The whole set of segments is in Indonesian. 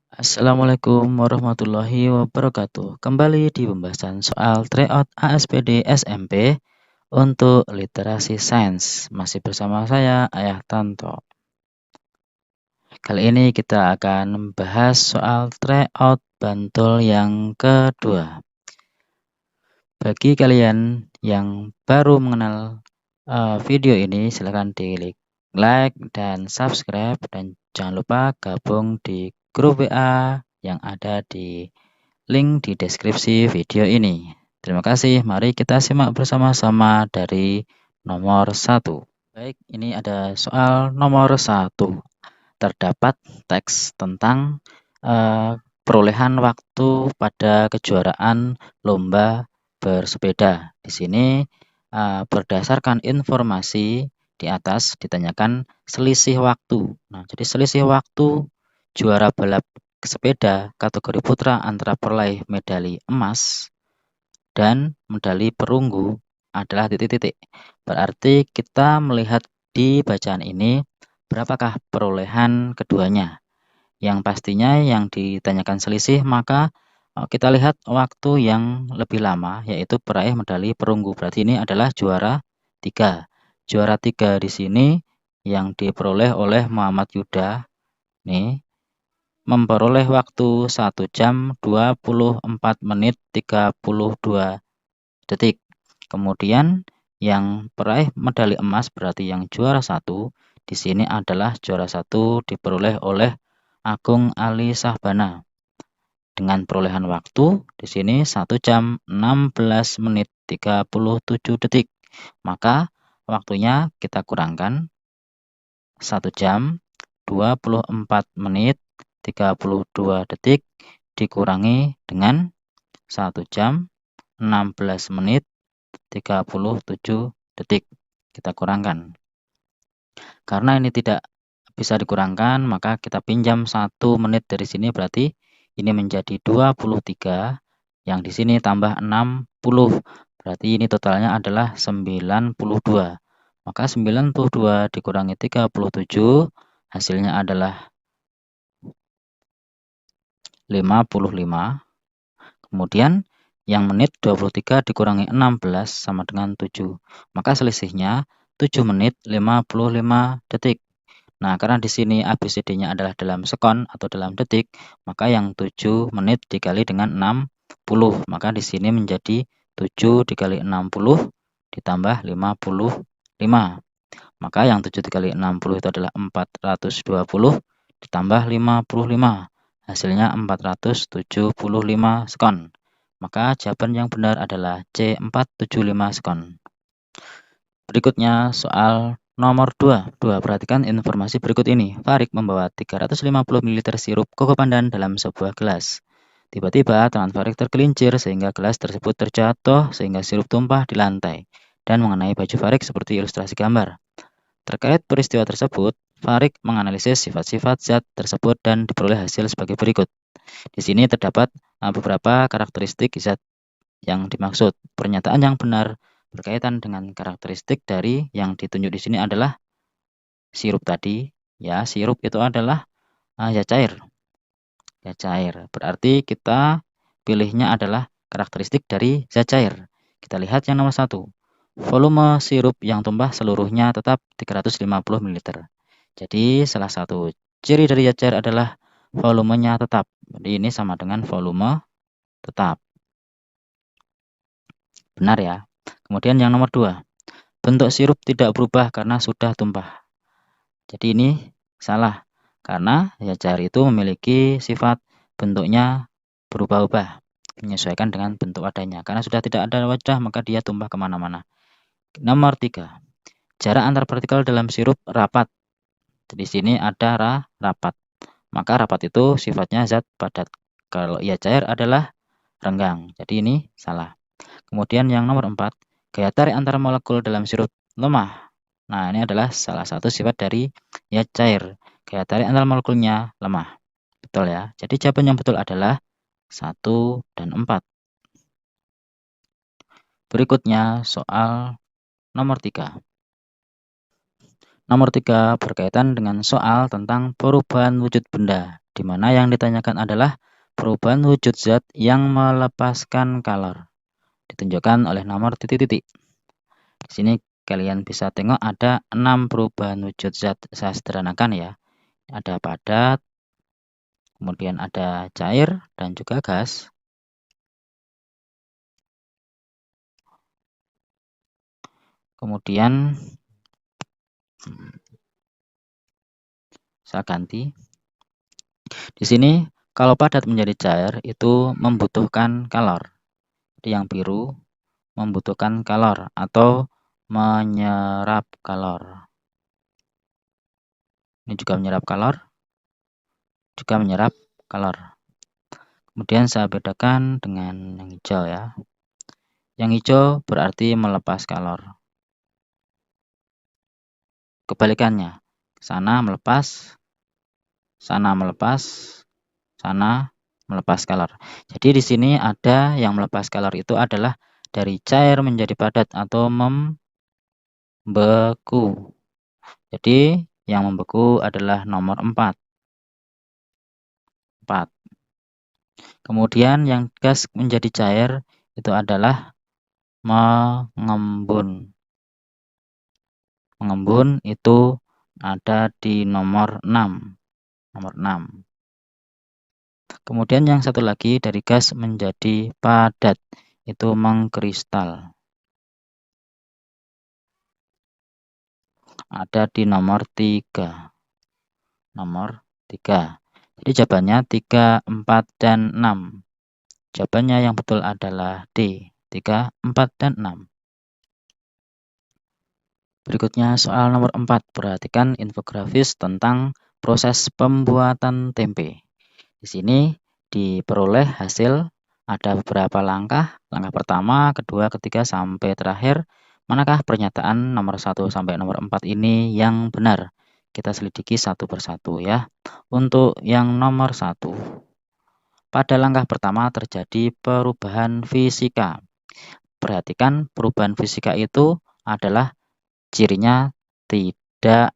Assalamualaikum warahmatullahi wabarakatuh. Kembali di pembahasan soal tryout ASPD SMP untuk literasi sains. Masih bersama saya, Ayah Tanto. Kali ini kita akan membahas soal tryout Bantul yang kedua. Bagi kalian yang baru mengenal video ini, silahkan di like dan subscribe, dan jangan lupa gabung di grup WA yang ada di link di deskripsi video ini. Terima kasih, mari kita simak bersama-sama dari nomor 1. Baik, ini ada soal nomor 1. Terdapat teks tentang perolehan waktu pada kejuaraan lomba bersepeda. Di sini berdasarkan informasi di atas ditanyakan selisih waktu. Nah, jadi selisih waktu juara balap sepeda kategori putra antara peraih medali emas dan medali perunggu adalah titik-titik. Berarti kita melihat di bacaan ini berapakah perolehan keduanya. Yang pastinya yang ditanyakan selisih, maka kita lihat waktu yang lebih lama, yaitu peraih medali perunggu. Berarti ini adalah juara 3. Juara 3 di sini yang diperoleh oleh Muhammad Yuda nih, memperoleh waktu 1 jam 24 menit 32 detik. Kemudian yang peraih medali emas, berarti yang juara 1 di sini adalah juara 1 diperoleh oleh Agung Ali Sahbana dengan perolehan waktu di sini 1 jam 16 menit 37 detik. Maka waktunya kita kurangkan 1 jam 24 menit 32 detik dikurangi dengan 1 jam 16 menit 37 detik. Kita kurangkan. Karena ini tidak bisa dikurangkan, maka kita pinjam 1 menit dari sini, berarti ini menjadi 23, yang di sini tambah 60, berarti ini totalnya adalah 92. Maka 92 dikurangi 37, hasilnya adalah 55. Kemudian yang menit 23 dikurangi 16 sama dengan 7. Maka selisihnya 7 menit 55 detik. Nah, karena di sini ABCD-nya adalah dalam sekon atau dalam detik, maka yang 7 menit dikali dengan 60, maka di sini menjadi 7 dikali 60 ditambah 55. Maka yang 7 dikali 60 itu adalah 420 ditambah 55. Hasilnya 475 sekon. Maka jawaban yang benar adalah C, 475 sekon. Berikutnya soal nomor 2. Perhatikan informasi berikut ini. Farik membawa 350 ml sirup koko pandan dalam sebuah gelas. Tiba-tiba tangan Farik tergelincir sehingga gelas tersebut terjatuh sehingga sirup tumpah di lantai dan mengenai baju Farik seperti ilustrasi gambar. Terkait peristiwa tersebut, Farik menganalisis sifat-sifat zat tersebut dan diperoleh hasil sebagai berikut. Di sini terdapat beberapa karakteristik zat yang dimaksud. Pernyataan yang benar berkaitan dengan karakteristik dari yang ditunjuk di sini adalah sirup tadi. Ya, sirup itu adalah zat cair. Zat cair. Berarti kita pilihnya adalah karakteristik dari zat cair. Kita lihat yang nomor 1. Volume sirup yang tumpah seluruhnya tetap 350 ml. Jadi salah satu ciri dari zat cair adalah volumenya tetap. Jadi ini sama dengan volume tetap. Benar ya. Kemudian yang nomor 2. Bentuk sirup tidak berubah karena sudah tumpah. Jadi ini salah. Karena zat cair itu memiliki sifat bentuknya berubah-ubah, menyesuaikan dengan bentuk wadahnya. Karena sudah tidak ada wadah, maka dia tumpah kemana-mana. Nomor 3. Jarak antar partikel dalam sirup rapat. Di sini ada rapat. Maka rapat itu sifatnya zat padat. Kalau ia cair adalah renggang. Jadi ini salah. Kemudian yang nomor 4. Gaya tarik antar molekul dalam sirup lemah. Nah, ini adalah salah satu sifat dari zat cair. Gaya tarik antar molekulnya lemah. Betul ya. Jadi jawaban yang betul adalah 1 dan 4. Berikutnya soal nomor 3. Nomor 3 berkaitan dengan soal tentang perubahan wujud benda. di mana yang ditanyakan adalah perubahan wujud zat yang melepaskan kalor. Ditunjukkan oleh nomor titik-titik. Di sini kalian bisa tengok ada 6 perubahan wujud zat. Saya sederhanakan ya. Ada padat, kemudian ada cair dan juga gas. Kemudian saya ganti. Di sini kalau padat menjadi cair itu membutuhkan kalor. Jadi yang biru membutuhkan kalor atau menyerap kalor. Ini juga menyerap kalor, juga menyerap kalor. Kemudian saya bedakan dengan yang hijau ya. Yang hijau berarti melepas kalor. Kebalikannya, sana melepas, sana melepas, sana melepas kalor. Jadi di sini ada yang melepas kalor itu adalah dari cair menjadi padat atau membeku. Jadi yang membeku adalah nomor 4. Kemudian yang gas menjadi cair itu adalah mengembun. Mengembun itu ada di nomor 6. Nomor 6. Kemudian yang satu lagi dari gas menjadi padat itu mengkristal. Ada di nomor 3. Nomor 3. Jadi jawabannya 3, 4, dan 6. Jawabannya yang betul adalah D. 3, 4, dan 6. Berikutnya soal nomor 4. Perhatikan infografis tentang proses pembuatan tempe. Di sini diperoleh hasil ada beberapa langkah. Langkah pertama, kedua, ketiga, sampai terakhir. Manakah pernyataan nomor 1 sampai nomor 4 ini yang benar? Kita selidiki satu persatu ya. Untuk yang nomor 1. Pada langkah pertama terjadi perubahan fisika. Perhatikan perubahan fisika itu adalah cirinya tidak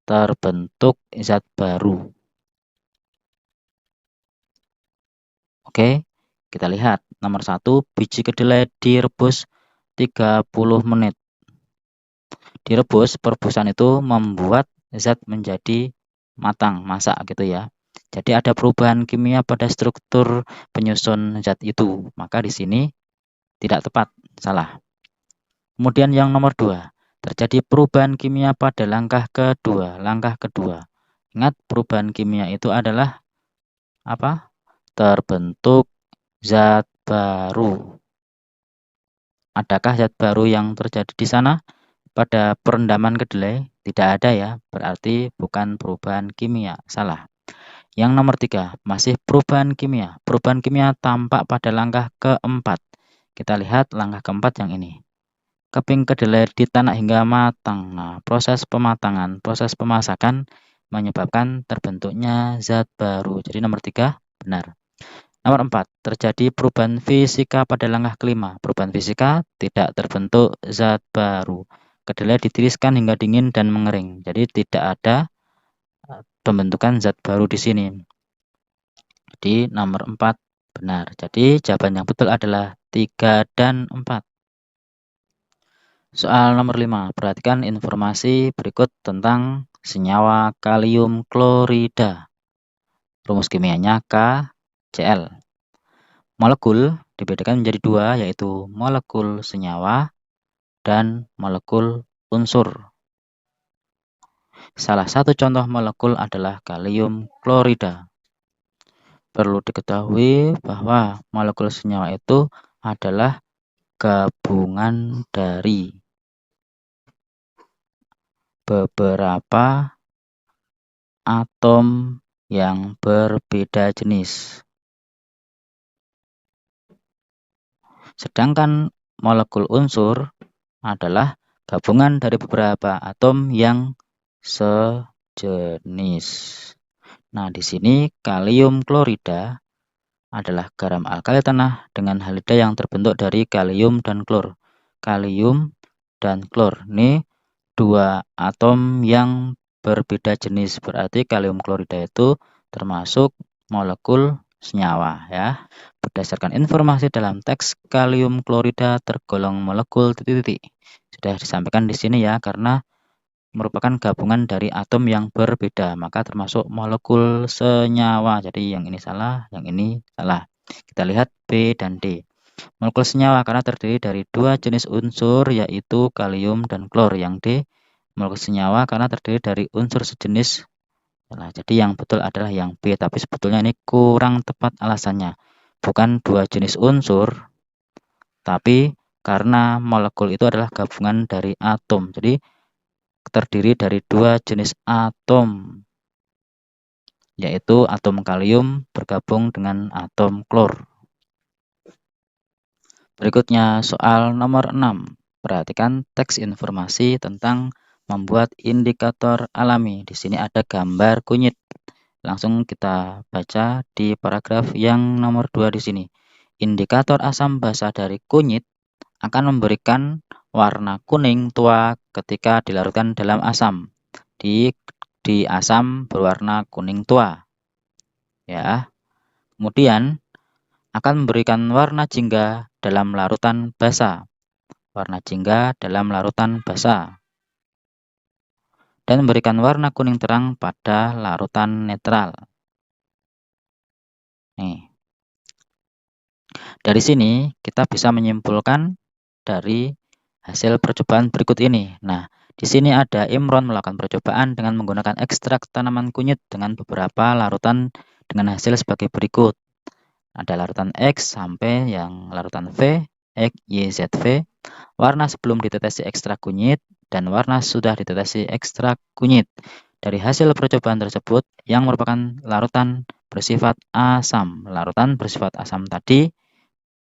terbentuk zat baru. Oke, kita lihat. Nomor 1, biji kedelai direbus 30 menit. Direbus, perebusan itu membuat zat menjadi matang, masak gitu ya. Jadi ada perubahan kimia pada struktur penyusun zat itu. Maka di sini tidak tepat, salah. Kemudian yang nomor 2, terjadi perubahan kimia pada langkah kedua. Langkah kedua. Ingat perubahan kimia itu adalah apa? Terbentuk zat baru. Adakah zat baru yang terjadi di sana? Pada perendaman kedelai tidak ada ya, berarti bukan perubahan kimia, salah. Yang nomor 3, masih perubahan kimia. Perubahan kimia tampak pada langkah keempat. Kita lihat langkah keempat yang ini. Keping kedelai ditanak hingga matang. Nah, proses pematangan, proses pemasakan menyebabkan terbentuknya zat baru. Jadi nomor 3 benar. Nomor 4, terjadi perubahan fisika pada langkah kelima. Perubahan fisika tidak terbentuk zat baru. Kedelai ditiriskan hingga dingin dan mengering. Jadi tidak ada pembentukan zat baru di sini. Jadi nomor 4 benar. Jadi jawaban yang betul adalah 3 dan 4. Soal nomor 5, perhatikan informasi berikut tentang senyawa kalium klorida. Rumus kimianya KCl. Molekul dibedakan menjadi 2, yaitu molekul senyawa dan molekul unsur. Salah satu contoh molekul adalah kalium klorida. Perlu diketahui bahwa molekul senyawa itu adalah gabungan dari beberapa atom yang berbeda jenis. Sedangkan molekul unsur adalah gabungan dari beberapa atom yang sejenis. Nah, di sini kalium klorida adalah garam alkali tanah dengan halida yang terbentuk dari kalium dan klor. Kalium dan klor ini dua atom yang berbeda jenis, berarti kalium klorida itu termasuk molekul senyawa ya. Berdasarkan informasi dalam teks kalium klorida tergolong molekul titik-titik. Sudah disampaikan di sini ya, karena merupakan gabungan dari atom yang berbeda, maka termasuk molekul senyawa. Jadi yang ini salah, yang ini salah. Kita lihat B dan D. Molekul senyawa karena terdiri dari dua jenis unsur, yaitu kalium dan klor. Yang D, molekul senyawa karena terdiri dari unsur sejenis. Nah, jadi yang betul adalah yang B, tapi sebetulnya ini kurang tepat alasannya. Bukan dua jenis unsur, tapi karena molekul itu adalah gabungan dari atom. Jadi terdiri dari dua jenis atom, yaitu atom kalium bergabung dengan atom klor. Berikutnya soal nomor 6. Perhatikan teks informasi tentang membuat indikator alami. Di sini ada gambar kunyit. Langsung kita baca di paragraf yang nomor 2 di sini. Indikator asam basa dari kunyit akan memberikan warna kuning tua ketika dilarutkan dalam asam. Di asam berwarna kuning tua. Ya. Kemudian akan memberikan warna jingga dalam larutan basa. Warna jingga dalam larutan basa. Dan memberikan warna kuning terang pada larutan netral. Nih. Dari sini kita bisa menyimpulkan dari hasil percobaan berikut ini. Nah, di sini ada Imron melakukan percobaan dengan menggunakan ekstrak tanaman kunyit dengan beberapa larutan dengan hasil sebagai berikut. Ada larutan X sampai yang larutan V, X, Y, Z, V. Warna sebelum ditetesi ekstrak kunyit dan warna sudah ditetesi ekstrak kunyit. Dari hasil percobaan tersebut yang merupakan larutan bersifat asam. Larutan bersifat asam tadi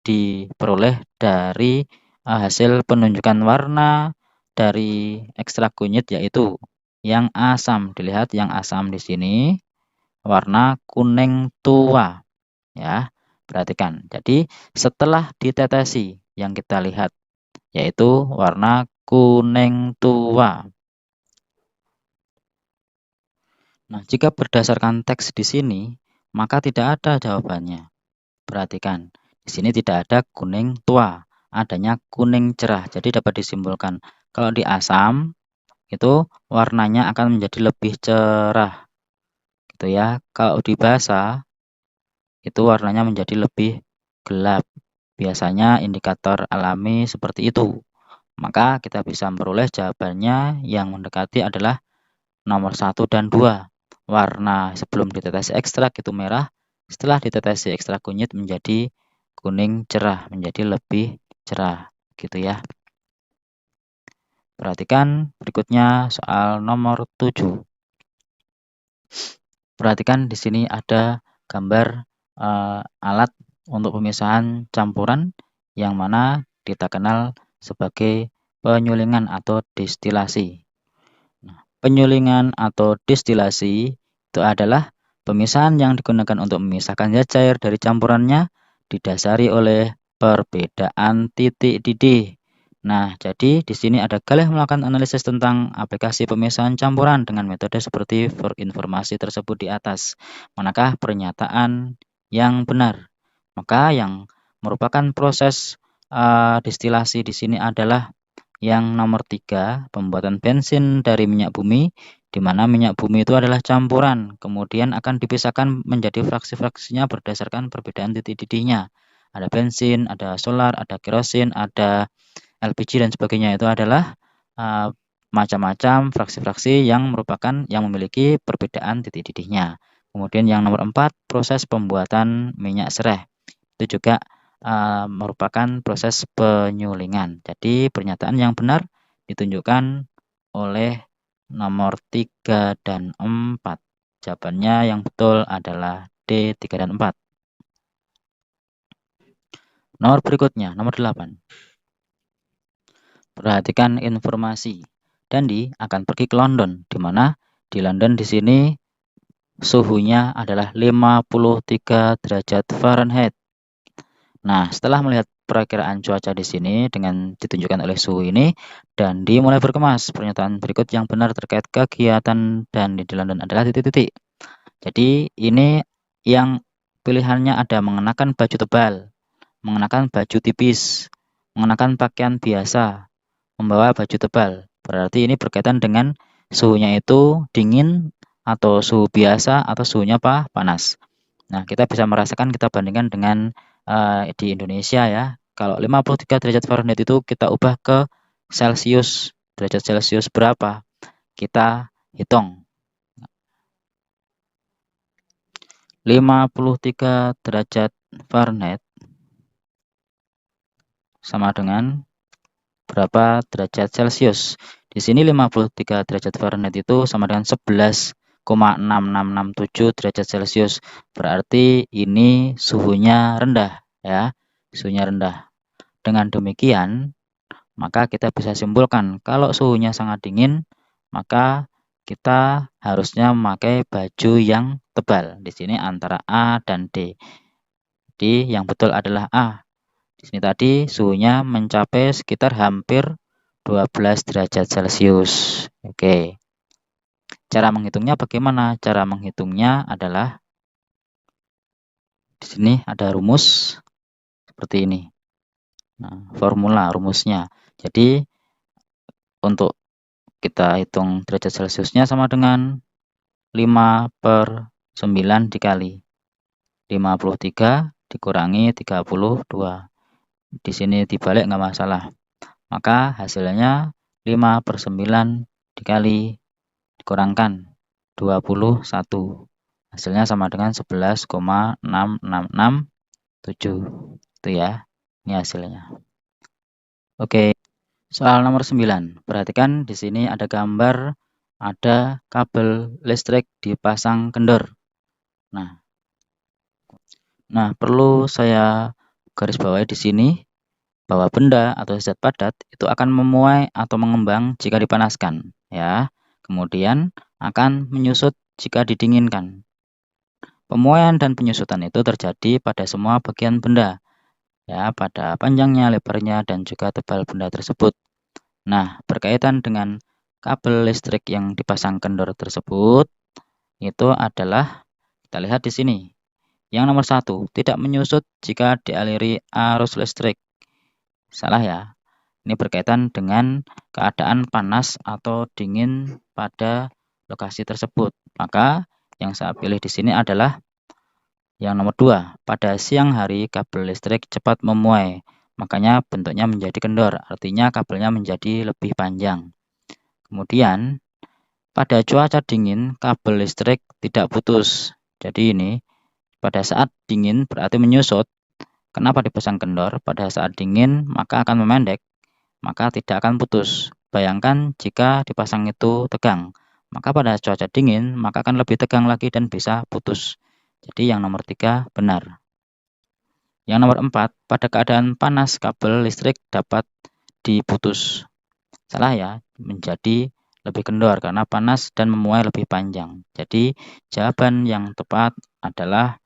diperoleh dari hasil penunjukan warna dari ekstrak kunyit, yaitu yang asam. Dilihat yang asam di sini warna kuning tua ya. Perhatikan. Jadi setelah ditetesi yang kita lihat yaitu warna kuning tua. Nah, jika berdasarkan teks di sini, maka tidak ada jawabannya. Perhatikan. Di sini tidak ada kuning tua, adanya kuning cerah. Jadi dapat disimpulkan kalau di asam itu warnanya akan menjadi lebih cerah. Gitu ya. Kalau di basa itu warnanya menjadi lebih gelap. Biasanya indikator alami seperti itu. Maka kita bisa memperoleh jawabannya yang mendekati adalah nomor 1 dan 2. Warna sebelum ditetesi ekstrak itu merah, setelah ditetesi ekstrak kunyit menjadi kuning cerah, menjadi lebih cerah, gitu ya. Perhatikan berikutnya soal nomor 7. Perhatikan di sini ada gambar alat untuk pemisahan campuran yang mana kita kenal sebagai penyulingan atau destilasi. Nah, penyulingan atau destilasi itu adalah pemisahan yang digunakan untuk memisahkan zat cair dari campurannya didasari oleh perbedaan titik didih. Nah, jadi di sini ada Galih melakukan analisis tentang aplikasi pemisahan campuran dengan metode seperti informasi tersebut di atas. Manakah pernyataan yang benar? Maka yang merupakan proses destilasi di sini adalah yang nomor 3, pembuatan bensin dari minyak bumi, di mana minyak bumi itu adalah campuran, kemudian akan dipisahkan menjadi fraksi-fraksinya berdasarkan perbedaan titik didihnya. Ada bensin, ada solar, ada kerosin, ada LPG dan sebagainya. Itu adalah macam-macam fraksi-fraksi yang memiliki perbedaan titik didihnya. Kemudian yang nomor 4, proses pembuatan minyak sereh. Itu juga merupakan proses penyulingan. Jadi pernyataan yang benar ditunjukkan oleh nomor 3 dan 4. Jawabannya yang betul adalah D, 3 dan 4. Nomor berikutnya, nomor 8. Perhatikan informasi. Dandi akan pergi ke London, di mana di London di sini suhunya adalah 53 derajat Fahrenheit. Nah, setelah melihat perakiraan cuaca di sini dengan ditunjukkan oleh suhu ini, Dandi mulai berkemas. Pernyataan berikut yang benar terkait kegiatan Dandi di London adalah titik-titik. Jadi ini yang pilihannya ada mengenakan baju tebal, mengenakan baju tipis, mengenakan pakaian biasa, membawa baju tebal. Berarti ini berkaitan dengan suhunya itu dingin atau suhu biasa atau suhunya panas. Nah, kita bisa merasakan, kita bandingkan dengan di Indonesia ya. Kalau 53 derajat Fahrenheit itu kita ubah ke Celcius. Derajat Celcius berapa? Kita hitung. 53 derajat Fahrenheit sama dengan berapa derajat Celcius? Di sini 53 derajat Fahrenheit itu sama dengan 11,6667 derajat Celcius. Berarti ini suhunya rendah ya, suhunya rendah. Dengan demikian, maka kita bisa simpulkan kalau suhunya sangat dingin, maka kita harusnya memakai baju yang tebal. Di sini antara A dan D. Jadi yang betul adalah A. Di sini tadi suhunya mencapai sekitar hampir 12 derajat Celcius. Oke. Cara menghitungnya bagaimana? Cara menghitungnya adalah di sini ada rumus seperti ini. Nah, formula rumusnya. Jadi untuk kita hitung derajat Celciusnya sama dengan 5/9 dikali 53 dikurangi 32. Di sini dibalik nggak masalah. Maka hasilnya 5/9 dikali dikurangkan 21. Hasilnya sama dengan 11,6667. Itu ya. Ini hasilnya. Oke. Soal nomor 9. Perhatikan di sini ada gambar, ada kabel listrik dipasang kendor. Nah, perlu saya garis bawahi di sini bahwa benda atau zat padat itu akan memuai atau mengembang jika dipanaskan, ya. Kemudian akan menyusut jika didinginkan. Pemuaian dan penyusutan itu terjadi pada semua bagian benda, ya, pada panjangnya, lebarnya, dan juga tebal benda tersebut. Nah, berkaitan dengan kabel listrik yang dipasang kendor tersebut, itu adalah, kita lihat di sini. Yang nomor 1, tidak menyusut jika dialiri arus listrik. Salah ya. Ini berkaitan dengan keadaan panas atau dingin pada lokasi tersebut. Maka yang saya pilih di sini adalah yang nomor 2. Pada siang hari kabel listrik cepat memuai. Makanya bentuknya menjadi kendor. Artinya kabelnya menjadi lebih panjang. Kemudian pada cuaca dingin kabel listrik tidak putus. Jadi ini pada saat dingin berarti menyusut. Kenapa dipasang kendor? Pada saat dingin maka akan memendek, maka tidak akan putus. Bayangkan jika dipasang itu tegang, maka pada cuaca dingin maka akan lebih tegang lagi dan bisa putus. Jadi yang nomor 3 benar. Yang nomor 4, pada keadaan panas kabel listrik dapat diputus. Salah ya, menjadi lebih kendor karena panas dan memuai lebih panjang. Jadi jawaban yang tepat adalah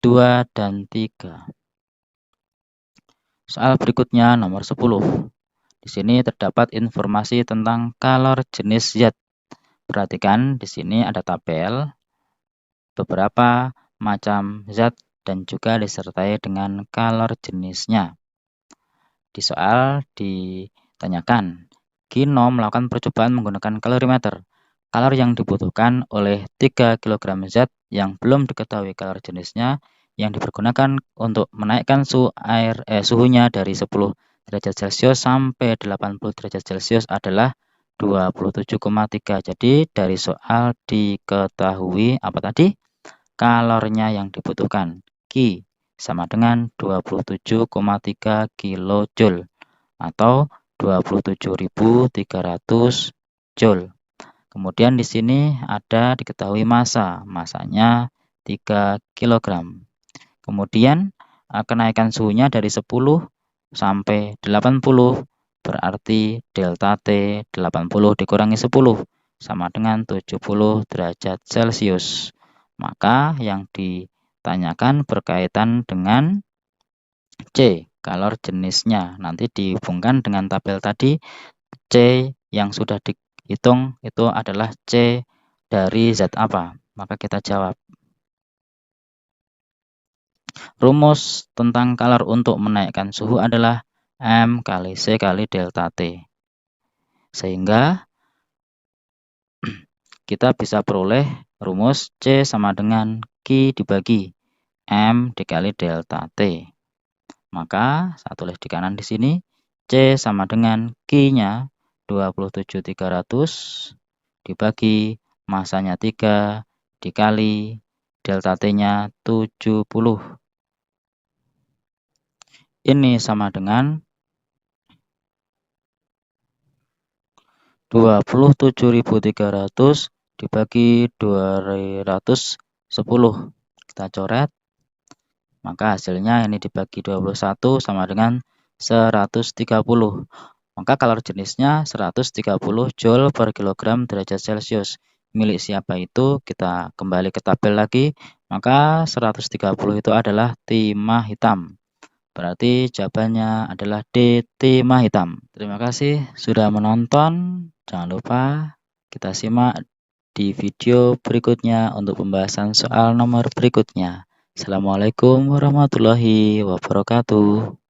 2 dan 3. Soal berikutnya nomor 10. Di sini terdapat informasi tentang kalor jenis zat. Perhatikan di sini ada tabel beberapa macam zat dan juga disertai dengan kalor jenisnya. Di soal ditanyakan, Gino melakukan percobaan menggunakan kalorimeter. Kalor yang dibutuhkan oleh 3 kg zat yang belum diketahui kalor jenisnya yang dipergunakan untuk menaikkan suhunya dari 10 derajat Celcius sampai 80 derajat Celcius adalah 27,3. Jadi dari soal diketahui apa tadi? Kalornya yang dibutuhkan. Q sama dengan 27,3 kilojoule atau 27.300 joule. Kemudian di sini ada diketahui massa, massanya 3 kg. Kemudian kenaikan suhunya dari 10 sampai 80 berarti delta T 80 dikurangi 10 sama dengan 70 derajat Celcius. Maka yang ditanyakan berkaitan dengan C, kalor jenisnya. Nanti dihubungkan dengan tabel tadi, C yang sudah dihitung itu adalah C dari zat apa. Maka kita jawab. Rumus tentang color untuk menaikkan suhu adalah M kali C kali delta T. Sehingga kita bisa peroleh rumus C sama dengan Q dibagi M dikali delta T. Maka saya tulis di kanan di sini, C sama dengan Q-nya 27.300 dibagi masanya 3 dikali delta T-nya 70. Ini sama dengan 27.300 dibagi 210. Kita coret. Maka hasilnya ini dibagi 21 sama dengan 130. Maka kalor jenisnya 130 Joule per kilogram derajat Celcius. Milik siapa itu? Kita kembali ke tabel lagi. Maka 130 itu adalah timah hitam. Berarti jawabannya adalah D, timah hitam. Terima kasih sudah menonton. Jangan lupa kita simak di video berikutnya untuk pembahasan soal nomor berikutnya. Assalamualaikum warahmatullahi wabarakatuh.